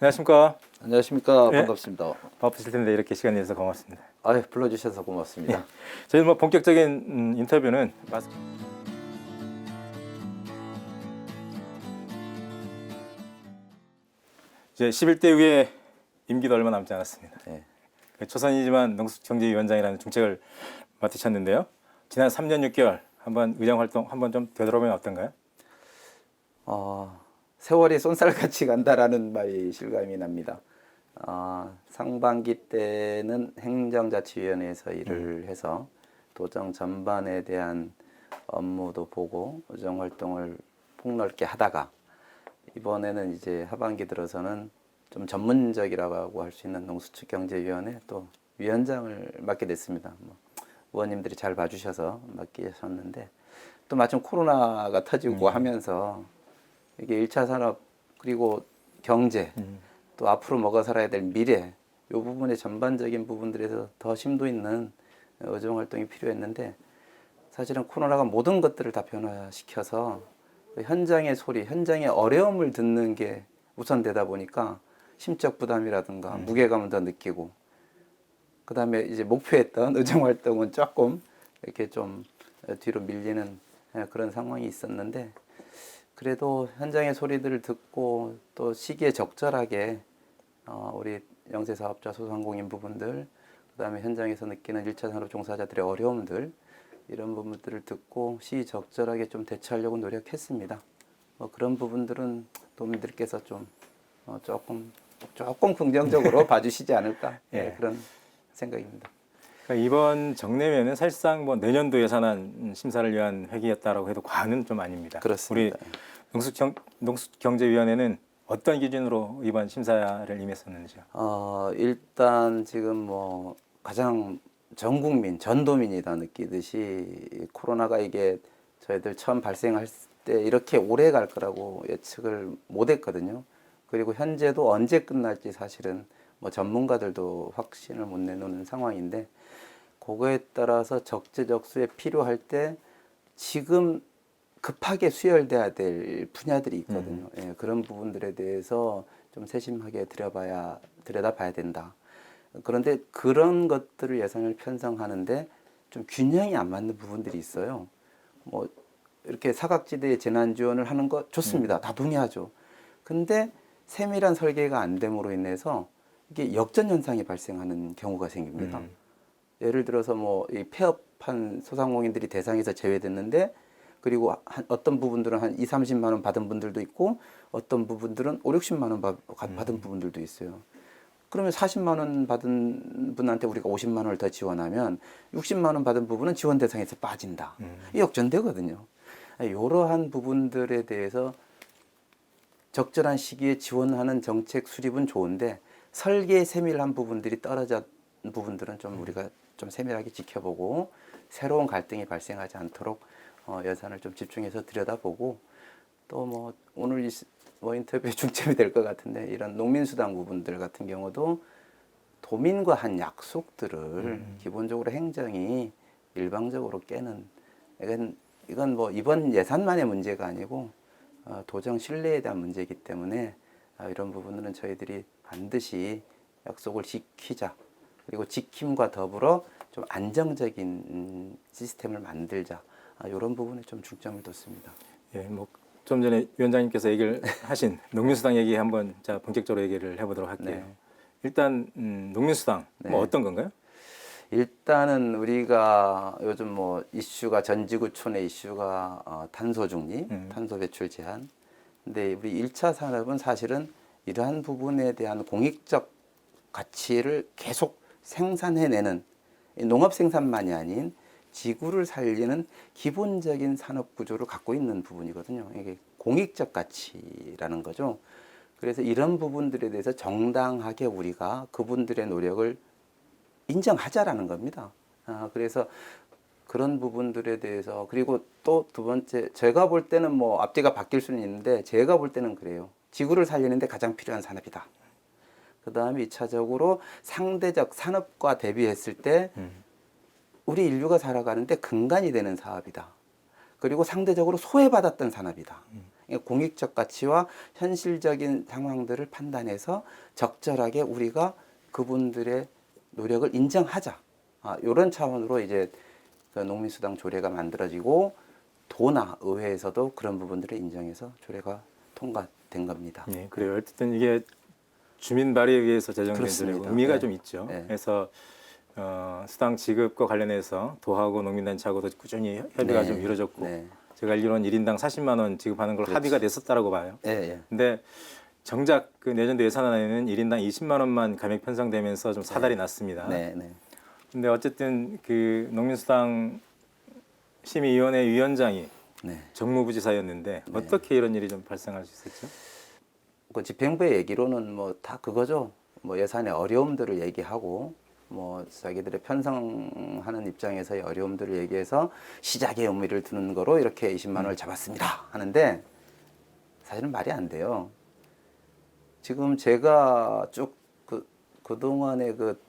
안녕하십니까. 안녕하십니까. 예, 반갑습니다. 바쁘실 텐데 이렇게 시간 내주셔서 고맙습니다. 불러주셔서 고맙습니다. 예, 저희 뭐 본격적인 인터뷰는 이제 11대 후에 임기도 얼마 남지 않았습니다. 네. 초선이지만 농수경제위원장이라는 중책을 맡으셨는데요. 지난 3년 6개월 한번 의정 활동 한번 좀 되돌아보면 어떤가요? 세월이 쏜살같이 간다라는 말이 실감이 납니다. 상반기 때는 행정자치위원회에서 일을 해서 도정 전반에 대한 업무도 보고 의정 활동을 폭넓게 하다가 이번에는 이제 하반기 들어서는 좀 전문적이라고 할 수 있는 농수축경제위원회 또 위원장을 맡게 됐습니다. 의원님들이 잘 봐주셔서 맡기셨는데 또 마침 코로나가 터지고 하면서 이게 1차 산업 그리고 경제 또 앞으로 먹어 살아야 될 미래 이 부분의 전반적인 부분들에서 더 심도 있는 의정 활동이 필요했는데 사실은 코로나가 모든 것들을 다 변화시켜서 현장의 소리, 현장의 어려움을 듣는 게 우선되다 보니까 심적 부담이라든가 무게감을 더 느끼고 그 다음에 이제 목표했던 의정 활동은 조금 이렇게 좀 뒤로 밀리는 그런 상황이 있었는데 그래도 현장의 소리들을 듣고 또 시기에 적절하게 우리 영세사업자 소상공인 부분들 그다음에 현장에서 느끼는 1차 산업 종사자들의 어려움들 이런 부분들을 듣고 시적절하게 좀 대처하려고 노력했습니다. 그런 부분들은 도민들께서 좀 조금 긍정적으로 봐주시지 않을까 예. 그런 생각입니다. 그러니까 이번 정례회는 사실상 뭐 내년도 예산안 심사를 위한 회기였다라고 해도 과언은 좀 아닙니다. 그렇습니다. 우리 농수경제위원회는 어떤 기준으로 이번 심사를 임했었는지요? 일단 지금 뭐 가장 전 국민, 전 도민이 다 느끼듯이 코로나가 이게 저희들 처음 발생할 때 이렇게 오래 갈 거라고 예측을 못 했거든요. 그리고 현재도 언제 끝날지 사실은 뭐 전문가들도 확신을 못 내놓는 상황인데 그거에 따라서 적재적소에 필요할 때 지금 급하게 수혈돼야 될 분야들이 있거든요. 예, 그런 부분들에 대해서 좀 세심하게 들여다봐야 된다. 그런데 그런 것들을 예산을 편성하는데 좀 균형이 안 맞는 부분들이 있어요. 뭐 이렇게 사각지대에 재난 지원을 하는 거 좋습니다. 다 동의하죠. 근데 세밀한 설계가 안 됨으로 인해서 이게 역전 현상이 발생하는 경우가 생깁니다. 예를 들어서 뭐 이 폐업한 소상공인들이 대상에서 제외됐는데 그리고 어떤 부분들은 한 2, 30만 원 받은 분들도 있고 어떤 부분들은 5, 60만 원 받은 부분들도 있어요. 그러면 40만 원 받은 분한테 우리가 50만 원을 더 지원하면 60만 원 받은 부분은 지원 대상에서 빠진다. 이 역전되거든요. 이러한 부분들에 대해서 적절한 시기에 지원하는 정책 수립은 좋은데 설계 세밀한 부분들이 떨어진 부분들은 좀 우리가 좀 세밀하게 지켜보고 새로운 갈등이 발생하지 않도록 예산을 좀 집중해서 들여다보고 또 뭐 오늘 인터뷰의 중점이 될 것 같은데 이런 농민수당 부분들 같은 경우도 도민과 한 약속들을 기본적으로 행정이 일방적으로 깨는 이건 뭐 이번 예산만의 문제가 아니고 도정 신뢰에 대한 문제이기 때문에 이런 부분들은 저희들이 반드시 약속을 지키자. 그리고 지킴과 더불어 좀 안정적인 시스템을 만들자. 이런 부분에 좀 중점을 뒀습니다. 예, 뭐 좀 전에 위원장님께서 얘기를 하신 농민수당 얘기 한번 자 본격적으로 얘기를 해보도록 할게요. 네. 일단 농민수당 뭐 어떤 건가요? 일단은 우리가 요즘 뭐 이슈가 전지구촌의 이슈가 탄소 중립, 탄소 배출 제한. 근데 우리 1차 산업은 사실은 이러한 부분에 대한 공익적 가치를 계속 생산해내는 농업 생산만이 아닌 지구를 살리는 기본적인 산업 구조를 갖고 있는 부분이거든요. 이게 공익적 가치라는 거죠. 그래서 이런 부분들에 대해서 정당하게 우리가 그분들의 노력을 인정하자라는 겁니다. 그래서 그런 부분들에 대해서 그리고 또 두 번째 제가 볼 때는 뭐 앞뒤가 바뀔 수는 있는데 제가 볼 때는 그래요. 지구를 살리는데 가장 필요한 산업이다. 그 다음에 2차적으로 상대적 산업과 대비했을 때 우리 인류가 살아가는데 근간이 되는 사업이다. 그리고 상대적으로 소외받았던 산업이다. 그러니까 공익적 가치와 현실적인 상황들을 판단해서 적절하게 우리가 그분들의 노력을 인정하자. 이런 차원으로 이제 그 농민수당 조례가 만들어지고 도나 의회에서도 그런 부분들을 인정해서 조례가 통과된 겁니다. 네, 그래요. 어쨌든 이게 주민 발의에 의해서 제정된 그렇습니다. 조례고 의미가 네. 좀 있죠. 네. 그래서 수당 지급과 관련해서 도하고 농민단체하고도 꾸준히 협의가 네. 좀 이루어졌고 네. 제가 알기로는 1인당 40만 원 지급하는 걸 그렇죠. 합의가 됐었다라고 봐요. 예, 예. 근데 정작 그 내년도 예산안에는 1인당 20만 원만 감액 편성되면서 좀 사달이 났습니다. 네, 네. 근데 어쨌든 그 농민수당 심의위원회 위원장이 네. 정무부지사였는데 어떻게 이런 일이 좀 발생할 수 있었죠? 그 집행부의 얘기로는 뭐 다 그거죠. 뭐 예산의 어려움들을 얘기하고 뭐 자기들의 편성하는 입장에서의 어려움들을 얘기해서 시작의 의미를 두는 거로 이렇게 20만 원을 잡았습니다 하는데 사실은 말이 안 돼요. 지금 제가 쭉 그동안의 그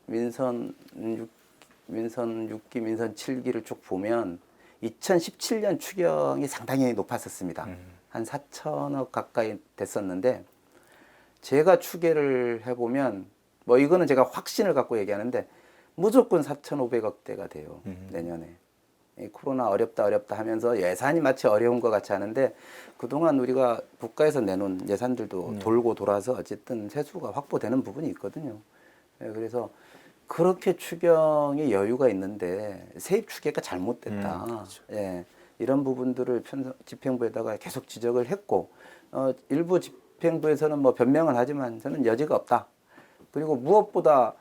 민선 6기, 민선 7기를 쭉 보면 2017년 추경이 상당히 높았었습니다. 한 4천억 가까이 됐었는데 제가 추계를 해보면 뭐 이거는 제가 확신을 갖고 얘기하는데 무조건 4,500억대가 돼요. 내년에. 이 코로나 어렵다 하면서 예산이 마치 어려운 것 같이 하는데 그동안 우리가 국가에서 내놓은 예산들도 돌고 돌아서 어쨌든 세수가 확보되는 부분이 있거든요. 예, 그래서 그렇게 추경에 여유가 있는데 세입 추계가 잘못됐다. 그렇죠. 예, 이런 부분들을 집행부에다가 계속 지적을 했고 일부 집행부에서는 뭐 변명을 하지만 저는 여지가 없다. 그리고 무엇보다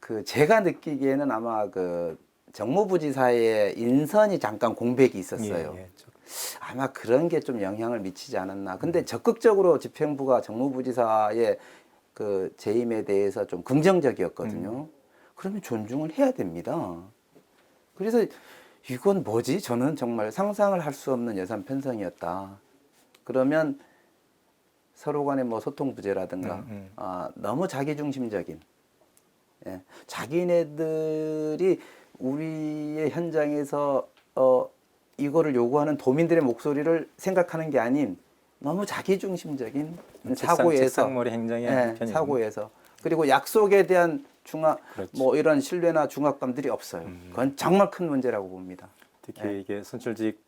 그 제가 느끼기에는 아마 그 정무부지사의 인선이 잠깐 공백이 있었어요. 예, 예. 아마 그런 게 좀 영향을 미치지 않았나. 근데 적극적으로 집행부가 정무부지사의 그 재임에 대해서 좀 긍정적이었거든요. 그러면 존중을 해야 됩니다. 그래서 이건 뭐지? 저는 정말 상상을 할 수 없는 예산 편성이었다. 그러면 서로 간의 뭐 소통 부재라든가 너무 자기중심적인 자기네들이 우리의 현장에서 이거를 요구하는 도민들의 목소리를 생각하는 게 아닌 너무 자기중심적인 사고에서 책상머리 행정의 편이군요. 사고에서 그리고 약속에 대한 그렇죠. 뭐 이런 신뢰나 중압감들이 없어요. 그건 정말 큰 문제라고 봅니다. 특히 이게 선출직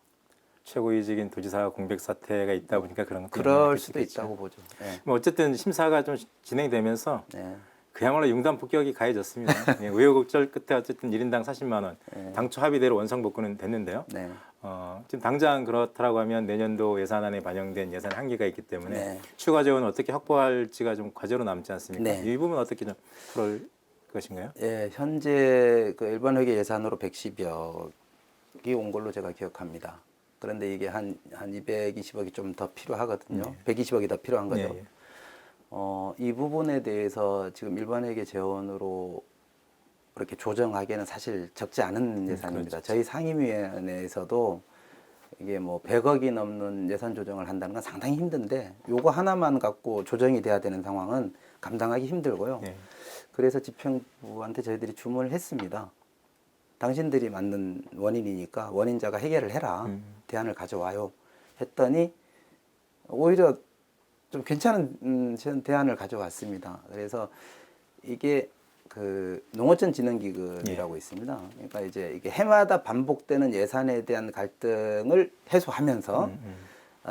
최고위직인 도지사 공백 사태가 있다 보니까 그런 것도 그럴 영향을 수도 끼치겠죠. 있다고 보죠. 네. 뭐 어쨌든 심사가 좀 진행되면서 네. 그야말로 융단 폭격이 가해졌습니다. 예, 우여곡절 끝에 어쨌든 1인당 40만 원 당초 합의대로 원상복구는 됐는데요. 네. 지금 당장 그렇다라고 하면 내년도 예산안에 반영된 예산 한계가 있기 때문에 네. 추가 추가 재원을 어떻게 확보할지가 좀 과제로 남지 않습니까? 네. 이 부분 어떻게 좀 풀을 것인가요? 예, 현재 그 일반 회계 예산으로 110억이 온 걸로 제가 기억합니다. 그런데 이게 한 220억이 좀 더 필요하거든요. 120억이 더 필요한 거죠. 예, 예. 이 부분에 대해서 지금 일반 회계 재원으로 그렇게 조정하기에는 사실 적지 않은 예산입니다. 그렇죠. 저희 상임위원회에서도 이게 뭐 100억이 넘는 예산 조정을 한다는 건 상당히 힘든데 요거 하나만 갖고 조정이 돼야 되는 상황은 감당하기 힘들고요. 예. 그래서 집행부한테 저희들이 주문을 했습니다. 당신들이 만든 원인이니까 원인자가 해결을 해라. 대안을 가져와요. 했더니 오히려 좀 괜찮은 대안을 가져왔습니다. 그래서 이게 그 농어촌진흥기금이라고 있습니다. 그러니까 이제 이게 해마다 반복되는 예산에 대한 갈등을 해소하면서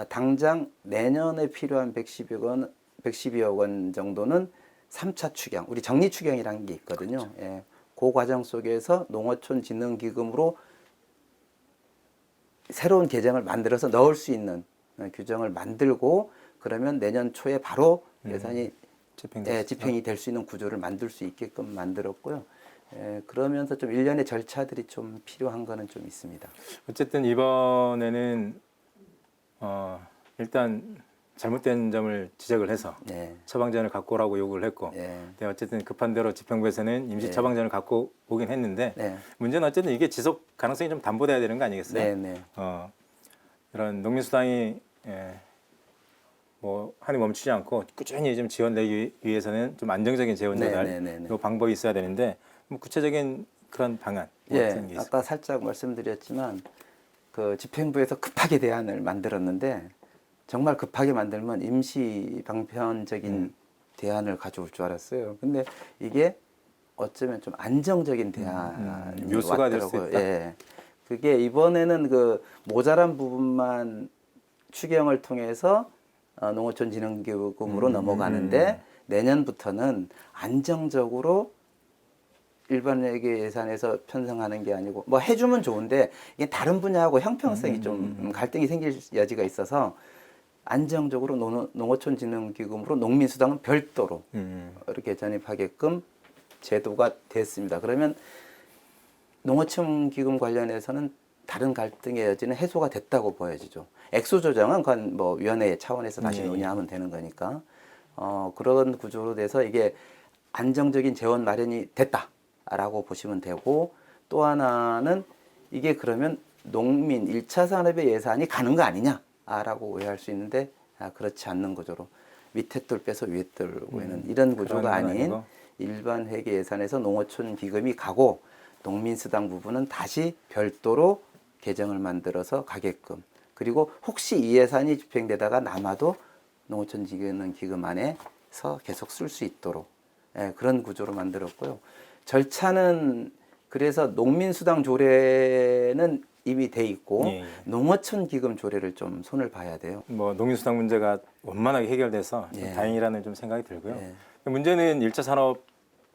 당장 내년에 필요한 112억 원 정도는 3차 추경, 우리 정리 추경이라는 게 있거든요. 그렇죠. 예. 그 과정 속에서 농어촌진흥기금으로 새로운 계정을 만들어서 넣을 수 있는 규정을 만들고 그러면 내년 초에 바로 예산이 집행이 될 수 있는 구조를 만들 수 있게끔 만들었고요. 그러면서 좀 일련의 절차들이 좀 필요한 거는 좀 있습니다. 어쨌든 이번에는 일단 잘못된 점을 지적을 해서 네. 처방전을 갖고 오라고 요구를 했고 근데 어쨌든 급한 대로 집행부에서는 임시 처방전을 갖고 오긴 했는데 문제는 어쨌든 이게 지속 가능성이 좀 담보돼야 되는 거 아니겠어요? 이런 농민수당이 뭐 한이 멈추지 않고 꾸준히 좀 지원되기 위해서는 좀 안정적인 재원 조달 요 방법이 있어야 되는데 뭐 구체적인 그런 방안 같은 게 있어요. 아까 살짝 말씀드렸지만 그 집행부에서 급하게 대안을 만들었는데 정말 급하게 만들면 임시 방편적인 대안을 가져올 줄 알았어요. 근데 이게 어쩌면 좀 안정적인 대안이 묘수가 될 수 왔더라고요. 있다. 예. 그게 이번에는 그 모자란 부분만 추경을 통해서 농어촌진흥기금으로 넘어가는데 내년부터는 안정적으로 일반 회계 예산에서 편성하는 게 아니고 뭐 해주면 좋은데 이게 다른 분야하고 형평성이 좀 갈등이 생길 여지가 있어서 안정적으로 농어촌진흥기금으로 농민수당은 별도로 이렇게 전입하게끔 제도가 됐습니다. 그러면 농어촌기금 관련해서는 다른 갈등의 여지는 해소가 됐다고 보여지죠. 액수 조정은 그건 뭐 위원회 차원에서 다시 논의하면 되는 거니까 그런 구조로 돼서 이게 안정적인 재원 마련이 됐다라고 보시면 되고 또 하나는 이게 그러면 농민 1차 산업의 예산이 가는 거 아니냐라고 오해할 수 있는데 그렇지 않는 구조로 밑에 뜰 빼서 위에 뜰 오해는 이런 구조가 아닌 일반 회계 예산에서 농어촌 기금이 가고 농민수당 부분은 다시 별도로 계정을 만들어서 가게끔 그리고 혹시 이 예산이 집행되다가 남아도 농어촌 기금 안에서 계속 쓸 수 있도록 그런 구조로 만들었고요. 절차는 그래서 농민수당 조례는 이미 돼 있고 농어촌 기금 조례를 좀 손을 봐야 돼요. 뭐 농민수당 문제가 원만하게 해결돼서 좀 다행이라는 좀 생각이 들고요. 문제는 1차 산업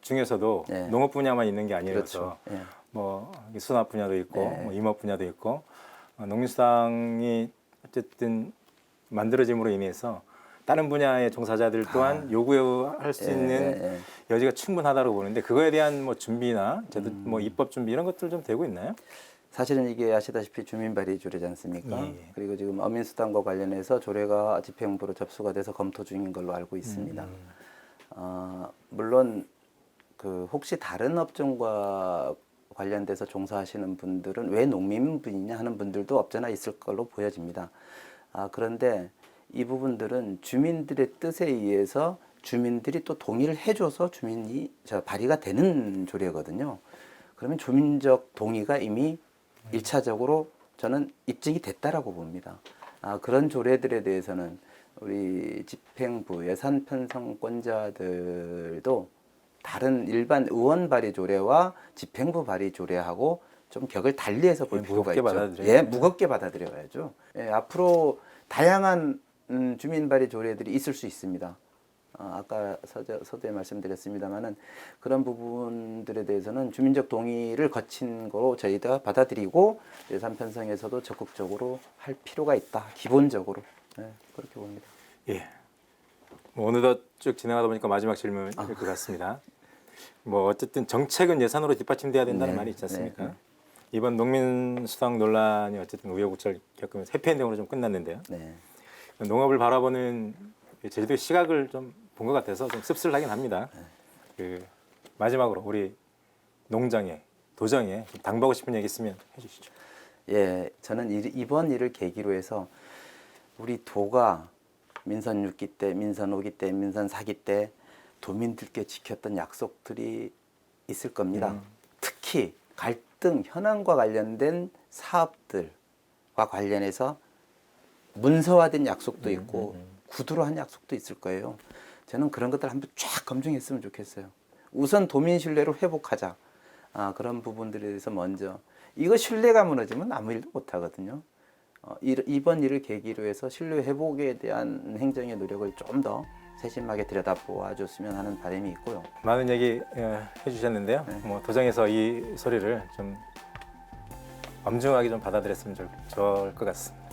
중에서도 농업 분야만 있는 게 아니라서 그렇죠. 뭐 수납 분야도 있고 뭐 임업 분야도 있고 농민수당이 어쨌든 만들어짐으로 인해서 다른 분야의 종사자들 또한 요구할 수 있는 여지가 충분하다고 보는데 그거에 대한 뭐 준비나 뭐 입법 준비 이런 것들 좀 되고 있나요? 사실은 이게 아시다시피 주민발의 조례지 않습니까? 그리고 지금 어민수당과 관련해서 조례가 집행부로 접수가 돼서 검토 중인 걸로 알고 있습니다. 물론 그 혹시 다른 업종과 관련돼서 종사하시는 분들은 왜 농민분이냐 하는 분들도 없잖아 있을 걸로 보여집니다. 그런데 이 부분들은 주민들의 뜻에 의해서 주민들이 또 동의를 해줘서 발의가 되는 조례거든요. 그러면 주민적 동의가 이미 1차적으로 저는 입증이 됐다라고 봅니다. 그런 조례들에 대해서는 우리 집행부 예산 편성권자들도 다른 일반 의원 발의 조례와 집행부 발의 조례하고 좀 격을 달리해서 볼 필요가 있죠. 무겁게 받아들여야죠. 앞으로 다양한 주민 발의 조례들이 있을 수 있습니다. 아까 서두에 말씀드렸습니다만은 그런 부분들에 대해서는 주민적 동의를 거친 거로 저희가 받아들이고 예산 편성에서도 적극적으로 할 필요가 있다. 기본적으로 그렇게 봅니다. 예. 뭐 어느덧 쭉 진행하다 보니까 마지막 질문일 것 같습니다. 뭐 어쨌든 정책은 예산으로 뒷받침돼야 된다는 말이 있지 않습니까? 이번 농민수당 논란이 어쨌든 우여곡절 겪으면서 해피엔딩으로 좀 끝났는데요. 농업을 바라보는 제주도의 시각을 좀 본 것 같아서 좀 씁쓸하긴 합니다. 그 마지막으로 우리 농장에 도정에 좀 당부하고 싶은 얘기 있으면 해주시죠. 예, 저는 이번 일을 계기로 해서 우리 도가 민선 6기 때, 민선 5기 때, 민선 4기 때 도민들께 지켰던 약속들이 있을 겁니다. 특히 갈등, 현안과 관련된 사업들과 관련해서 문서화된 약속도 있고 구두로 한 약속도 있을 거예요. 저는 그런 것들 한번 쫙 검증했으면 좋겠어요. 우선 도민 신뢰를 회복하자. 그런 부분들에 대해서 먼저. 이거 신뢰가 무너지면 아무 일도 못 하거든요. 이번 일을 계기로 해서 신뢰 회복에 대한 행정의 노력을 좀 더 세심하게 들여다보아 줬으면 하는 바람이 있고요. 많은 얘기 해주셨는데요. 뭐 도정에서 이 소리를 좀 엄중하게 좀 받아들였으면 좋을 것 같습니다.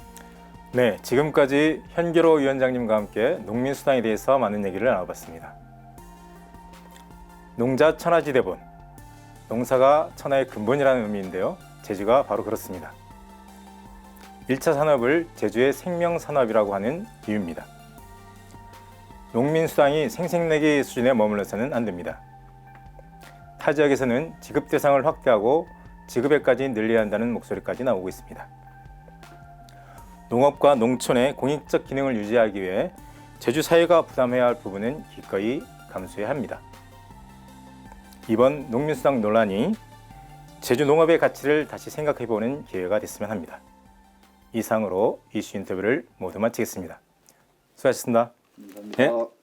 네, 지금까지 현규로 위원장님과 함께 농민수당에 대해서 많은 얘기를 나눠봤습니다. 농자 천하지대본, 농사가 천하의 근본이라는 의미인데요. 제주가 바로 그렇습니다. 1차 산업을 제주의 생명산업이라고 하는 이유입니다. 농민수당이 생색내기 수준에 머물러서는 안 됩니다. 타 지역에서는 지급 대상을 확대하고 지급액까지 늘려야 한다는 목소리까지 나오고 있습니다. 농업과 농촌의 공익적 기능을 유지하기 위해 제주 사회가 부담해야 할 부분은 기꺼이 감수해야 합니다. 이번 농민수당 논란이 제주 농업의 가치를 다시 생각해보는 기회가 됐으면 합니다. 이상으로 이슈 인터뷰를 모두 마치겠습니다. 수고하셨습니다. 감사합니다. 예?